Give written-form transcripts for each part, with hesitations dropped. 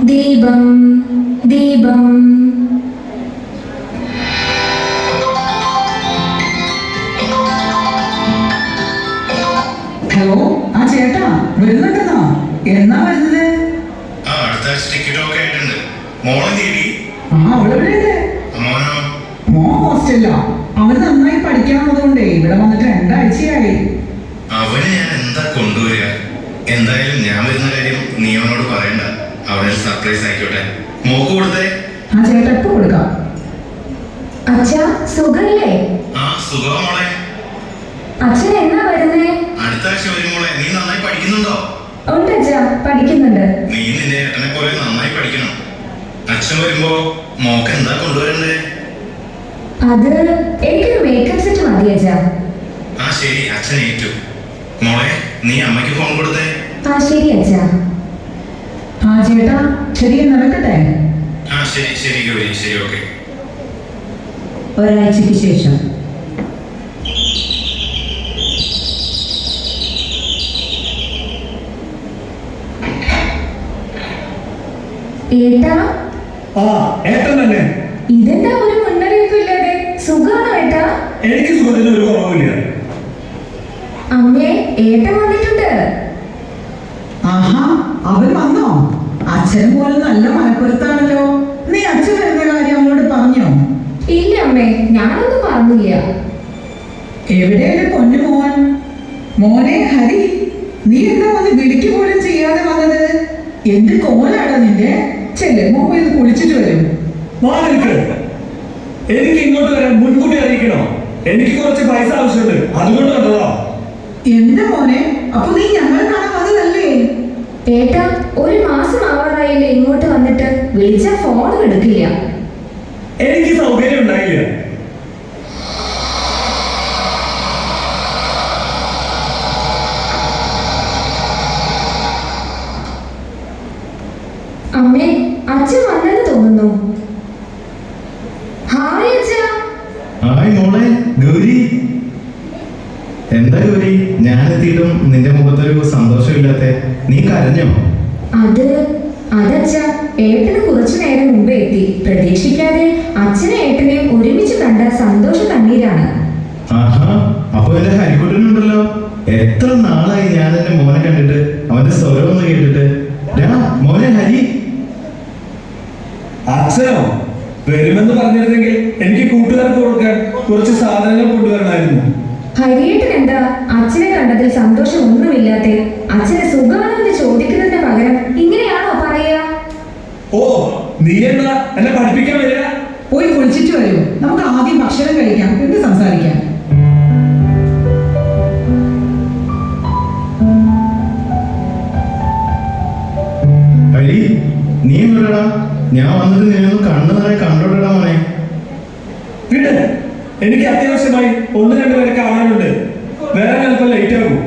ദീപം ദീപം. ഹലോ, ആ ചേട്ടാ വരുന്നുണ്ടെന്നോ? എന്നാ വരുന്നത്? മോൻ ഹോസ്റ്റലിലാ. അവന് നന്നായി പഠിക്കാവുന്നതുകൊണ്ടേ ഇവിടെ വന്നിട്ട് 2 ആഴ്ചയായി. അവന് ഞാൻ എന്താ കൊണ്ടുവരിക? എന്തായാലും ഞാൻ വരുന്ന കാര്യം നീ അവനോട് പറയണ്ട. അവന് സർപ്രൈസ് ആയിക്കോട്ടെ. മോക്ക് കൊടുത്തേ. ആ ചേട്ടാ ഇപ്പൊ കൊടുക്കാം. അച്ഛാ സുഖല്ലേ? ആ സുഖം മോളെ. അച്ഛൻ എന്നാ വരുന്നേ? അടുത്ത ആഴ്ച വരും മോളെ. നീ നന്നായി പഠിക്കുന്നുണ്ടോ? ഉണ്ട് അച്ഛാ, പഠിക്കുന്നുണ്ട്. നീ നിന്റെ ഏട്ടനെ പോലെ നന്നായി പഠിക്കണം. അച്ഛൻ വരുമ്പോ മോക്ക് എന്താ കൊണ്ടുവരണ്ടേ? അത് എനിക്കൊരു മേക്കപ്പ് സെറ്റ് മതി അച്ഛാ. ആ ശരി, അച്ഛൻ ഏറ്റു. മോളെ നീ അമ്മയ്ക്ക് ഫോൺ കൊടുത്തേ. ആ ശരി അച്ഛാ. ആ ചേട്ടാ ശരി നടക്കട്ടെ. ആ ശരി ശരി ഗൗരി, ശരി ഓക്കെ. ഒരാഴ്ചക്ക് ശേഷം ഏട്ടാ. ആ ഏട്ടൻ തന്നെ. ഇതെന്താ ഒരു മുന്നറിയിപ്പില്ലാതെ? സുഖാണോ ഏട്ടാ? എനിക്ക് സുഖത്തിന് ഒരു കുറവില്ല. അമ്മേ, ഏട്ടൻ വന്നിട്ടുണ്ട്. ആഹാ, അവൻ വന്നോ? അച്ഛനെ പോലെ നല്ല മനപ്പുറത്താണല്ലോ. നീ അച്ഛൻ വരുന്ന കാര്യം അവനോട് പറഞ്ഞോ? ഇല്ല അമ്മേ, ഞാനൊന്നും പറഞ്ഞില്ല. എവിടെയല്ലേ പൊന്നു മോൻ? മോനെ ഹരി, നീ എന്താ വന്ന് വിളിക്ക് പോലും ചെയ്യാതെ വന്നത്? എന്ത് കോലാടാ നിന്റെ? ചെല്ലെ മോൻ ഇത് കുളിച്ചിട്ട് വരും. എനിക്ക് ഇങ്ങോട്ട് വരാൻ മുൻകൂട്ടി അറിയിക്കണോ? എനിക്ക് കുറച്ച് പൈസ ആവശ്യമുണ്ട്, അതുകൊണ്ട് വന്നതാ. എന്താ മോനെ, അപ്പൊ നീ ഞങ്ങളെ കാണാൻ വന്നതല്ലേ? ഏട്ടാ, 1 മാസം ആവാറായില്ലേ ഇങ്ങോട്ട് വന്നിട്ട്? വിളിച്ചാ ഫോൺ എടുക്കില്ല. എനിക്ക് സൗകര്യം ഉണ്ടായില്ല. അമ്മേ, അച്ഛൻ വന്നെന്ന് തോന്നുന്നു. ഹായ് അച്ഛാ. ഹായ് മോളെ ഗൗരി. എന്താ ഗൗരി, ഞാൻ എത്തിയിട്ടും നിന്റെ മുഖത്തൊരു സന്തോഷമില്ലാത്തെ? നീ കരഞ്ഞോ? അതച്ഛാ, ഏട്ടന് കുറച്ചു നേരം മുമ്പേ എത്തി. പ്രതീക്ഷിക്കാതെ അച്ഛനെ ഏട്ടനെയും ഒരുമിച്ച് കണ്ട സന്തോഷ കണ്ണീരാണ്. ആഹാ, അപ്പൊ എന്റെ ഹരിക്കുട്ടനുണ്ടല്ലോ. എത്ര നാളായി ഞാൻ എന്റെ മോനെ കണ്ടിട്ട്, അവന്റെ സ്വരം ഒന്ന് കേട്ടിട്ട്. മോനെ ഹരി. അച്ഛനോ? വരുമെന്ന് പറഞ്ഞിരുന്നെങ്കിൽ എനിക്ക് കൂട്ടുകാർക്ക് കൊടുക്കാൻ കുറച്ച് സാധനങ്ങൾ കൊണ്ടുവരണമായിരുന്നു. ഹരിയേട്ടൻ എന്താ അച്ഛനെ കണ്ടതിൽ സന്തോഷം ഒന്നുമില്ലാതെ? അച്ഛനെ സുഖമാണോ എന്ന് ചോദിക്കുന്നതിന് പകരം ഇങ്ങനെയാണോ പറയാ? ഓ, നീ എന്താ എന്നെ പഠിപ്പിക്കാൻ വരിക? പോയി കുളിച്ചിട്ട് വരൂ. നമുക്ക് ആദ്യം ഭക്ഷണം കഴിക്കാം, പിന്നെ സംസാരിക്കാം. ഹരി, നീ എങ്ങോട്ടാ? ഞാൻ വന്നിട്ട് നീയൊന്ന് കണ്ണു നിറയെ കണ്ടോട്ടാ മോനെ. വിട്, എനിക്ക് അത്യാവശ്യമായി 1-2 പേരെ കാണാനുണ്ട്. വേറെ ചിലപ്പോൾ ലേറ്റ് ആകും.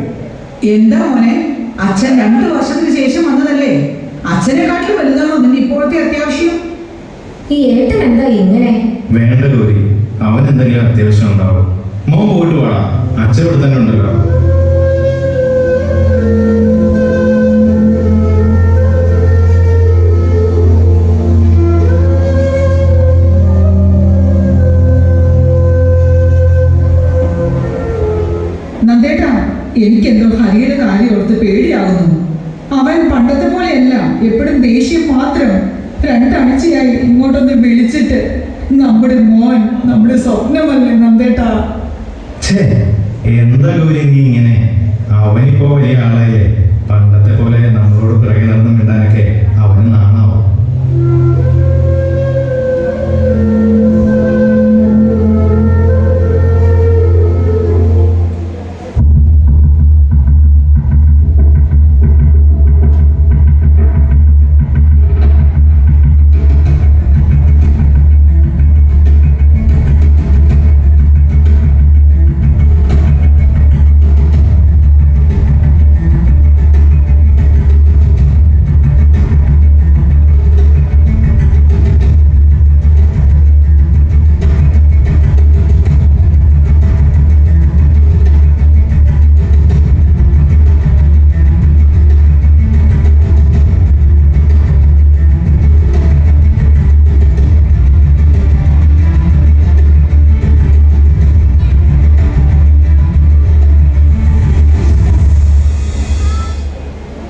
എന്താ മോനെ, അച്ഛൻ 2 വർഷത്തിന് ശേഷം വന്നതല്ലേ? അച്ഛനെക്കാട്ടിലും വലുതാണോ നിന്റെ ഇപ്പോഴത്തെ അത്യാവശ്യം? ഈ ഏട്ടൻ എന്താ ഇങ്ങനെ? വേണ്ട ഗൗരി, അവൻ എന്തെങ്കിലും അത്യാവശ്യം ഉണ്ടാവും. മോൻ പോയിട്ട് പോടാ, അച്ഛൻ ഇവിടെ തന്നെ ഉണ്ടല്ലോ. നന്ദേട്ടാ, എനിക്കെന്തോ ഹരിയുടെ കാര്യം ഓർത്ത് പേടിയാകുന്നു. അവൻ പണ്ടത്തെ പോലെയല്ല, എപ്പോഴും ദേഷ്യം മാത്രം. 2 ആഴ്ചയായി ഇങ്ങോട്ടൊന്ന് വിളിച്ചിട്ട്. നമ്മുടെ മോൻ നമ്മുടെ സ്വപ്നമല്ലേ നന്ദേട്ടാ? എന്താ ഗൗരി നീ ഇങ്ങനെ? അവനിപ്പോ വലിയ ആളായില്ലേ. പണ്ടത്തെ പോലെ നമ്മളോട് പിറകെ നടന്ന് മിണ്ടാനൊക്കെ അവന് നാണാവും.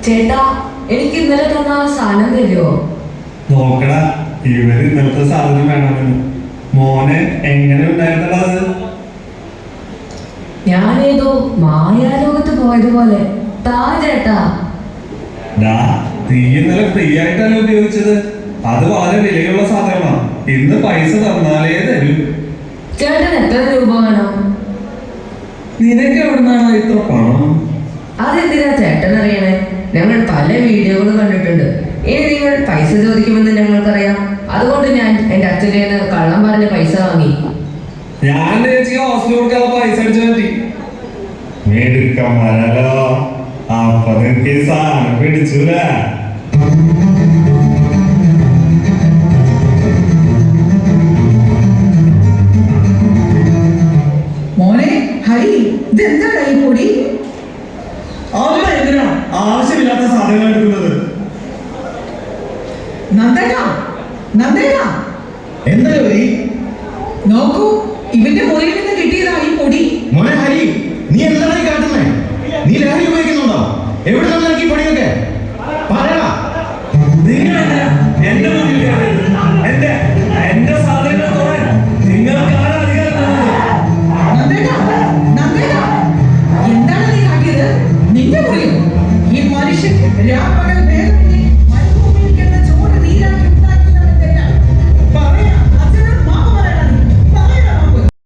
ചേട്ടാ എനിക്ക് ഇന്നലെ തന്ന ആ സാധനം തരുമോ? നോക്കടാ, ഇവര് ഇന്നലത്തെ സാധനം വേണമെന്ന്. മോനെ എങ്ങനെ ഉണ്ടായിരുന്നത്? ഞാനേതോ മായാലോകത്ത് പോയതുപോലെ. താ ചേട്ടാ. നീ ഇന്നലെ ഫ്രീ ആയിട്ടല്ല ഉപയോഗിച്ചത്. അത് വളരെ വിലയുള്ള സാധനമാണ്. ഇന്ന് പൈസ തന്നാലേ തരൂ. ചേട്ടൻ എത്ര രൂപ വേണം? നിനക്ക് എവിടുന്നാണ് ഇത്ര പണം? അതെന്തിനാ ചേട്ടൻ അറിയണേ? ഞങ്ങൾ പല വീഡിയോകളും കണ്ടിട്ടുണ്ട്. ഇനി നിങ്ങൾ പൈസ ചോദിക്കുമെന്ന് ഞങ്ങൾക്കറിയാം. അതുകൊണ്ട് ഞാൻ എന്റെ അച്ഛനെ കള്ളം പറഞ്ഞ് പൈസ വാങ്ങി. ഞാൻ ചേച്ചി ഹോസ്റ്റലിൽ കൊടുക്കാതെ പൈസ അടിച്ചു പറ്റി. മേടുക്കന്മാരല്ലോ. അപ്പൊ നിനക്ക് ഈ സാധനം പിടിച്ചൂല. മോനെ ഹരി, ഇതെന്താടാ ഈ പൊടി? അമ്മ എന്തിനാ ആവശ്യമില്ലാത്ത സാധനങ്ങൾ എടുക്കുന്നത്? നന്ദേടാ, നന്ദേടാ, എന്താ ഈ നോക്കൂ, ഇവന്റെ മുറിയിൽ നിന്ന് കിട്ടിയതാ ഈ പൊടി. മോനെ ഹരി, നീ എന്താണ് ഈ കാട്ടുന്നേ? നീ ലഹരി ഉപയോഗിക്കുന്നുണ്ടോ? എവിടെ നിന്ന് നിനക്ക് ഈ പൊടിയൊക്കെ? പറയടാ. നിങ്ങൾ എന്തിനാ എന്റെ മുന്നിൽ കയറുന്നത്? എന്റെ സാധനങ്ങൾ തൊടാൻ നിങ്ങൾക്ക് ആരാ അധികാരം തന്നത്? നന്ദേടാ, നന്ദേടാ, എന്താണ് നീ കാട്ടിയത്? നിന്റെ മുറിയിൽ ഈ മനുഷ്യൻ രാപ്പകൽ വേദന